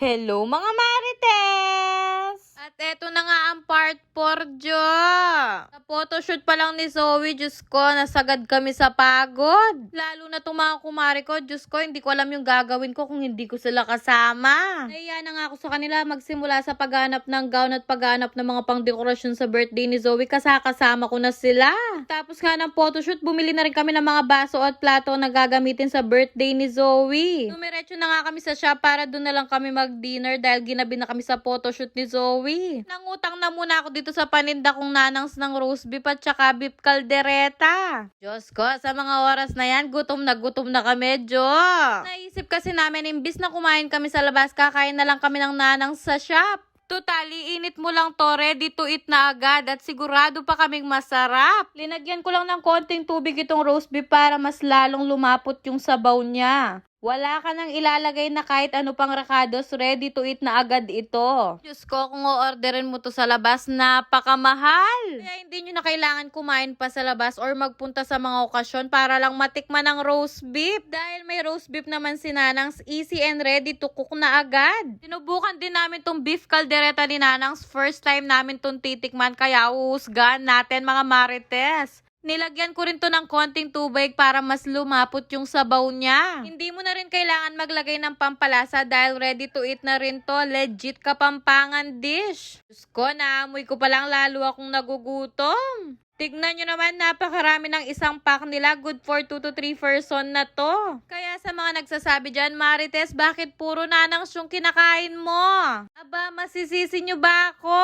Hello mga Marites! At eto na nga ang part 4, Jo. Sa photoshoot pa lang ni Zoe, Diyos ko, nasagad kami sa pagod. Lalo na itong mga kumari ko, Diyos ko, hindi ko alam yung gagawin ko kung hindi ko sila kasama. Nahiya na nga ako sa kanila magsimula sa paghanap ng gown at paghanap ng mga pangdekorasyon sa birthday ni Zoe, kasama ko na sila. Tapos nga ng photoshoot, bumili na rin kami ng mga baso at plato na gagamitin sa birthday ni Zoe. Dumiretso na nga kami sa shop para doon na lang kami mag-dinner dahil ginabi na kami sa photoshoot ni Zoe. Nangutang na muna ako dito sa paninda kong nanangs ng roast beef at saka beef caldereta. Diyos ko, sa mga oras na yan, gutom na kami, Jo. Naisip kasi namin, imbis na kumain kami sa labas, kakain na lang kami ng nanangs sa shop. Totally, init mo lang to, ready to eat na agad at sigurado pa kaming masarap. Linagyan ko lang ng konting tubig itong roast beef para mas lalong lumapot yung sabaw niya. Wala ka nang ilalagay na kahit ano pang rekados, ready to eat na agad ito. Diyos ko, kung o-orderin mo to sa labas, napakamahal. Kaya hindi nyo na kailangan kumain pa sa labas or magpunta sa mga okasyon para lang matikman ng roast beef. Dahil may roast beef naman si Nanangs, easy and ready to cook na agad. Sinubukan din namin tong beef caldereta ni Nanangs, first time namin tong titikman, kaya uhusgahan natin mga Marites. Nilagyan ko rin to ng konting tubig para mas lumapot yung sabaw niya. Hindi mo na rin kailangan maglagay ng pampalasa dahil ready to eat na rin to. Legit Kapampangan dish. Diyos ko, naamoy ko palang lalo akong nagugutom. Tignan nyo naman, napakarami ng isang pack nila. Good for 2 to 3 person na to. Kaya sa mga nagsasabi dyan, Marites, bakit puro nanangs yung kinakain mo? Aba, masisisi nyo ba ako?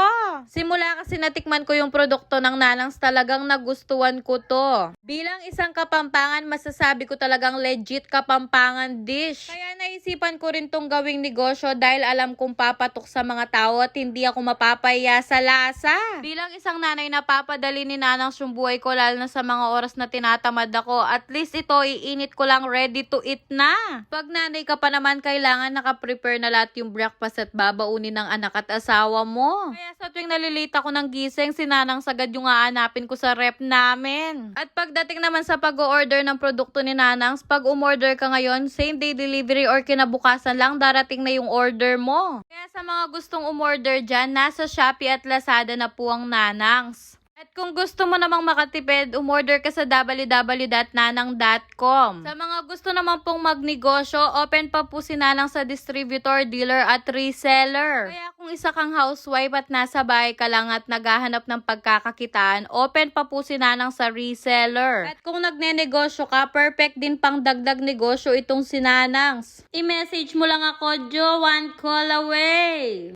Simula kasi natikman ko yung produkto ng nanangs, talagang nagustuhan ko to. Bilang isang Kapampangan, masasabi ko talagang legit Kapampangan dish. Kaya naisipan ko rin tong gawing negosyo dahil alam kong papatok sa mga tao at hindi ako mapapahiya sa lasa. Bilang isang nanay na papadali ni nanang yung buhay ko, lalo na sa mga oras na tinatamad ako. At least ito, iinit ko lang, ready to eat na. Pag nanay ka pa naman, kailangan nakaprepare na lahat yung breakfast at babaunin ng anak at asawa mo. Kaya sa tuwing nalilate ako ng gising, si Nanang sagad yung aanapin ko sa rep namin. At pagdating naman sa pag-order ng produkto ni Nanangs, pag umorder ka ngayon, same day delivery or kinabukasan lang, darating na yung order mo. Kaya sa mga gustong umorder dyan, nasa Shopee at Lazada na po ang Nanangs. At kung gusto mo namang makatipid, umorder ka sa www.nanang.com. Sa mga gusto naman pong magnegosyo, open pa po si Nanang sa distributor, dealer at reseller. Kaya kung isa kang housewife at nasa bahay ka lang at naghahanap ng pagkakakitaan, open pa po si Nanang sa reseller. At kung nagnenegosyo ka, perfect din pang dagdag negosyo itong si Nanangs. I-message mo lang ako, Jo, one call away.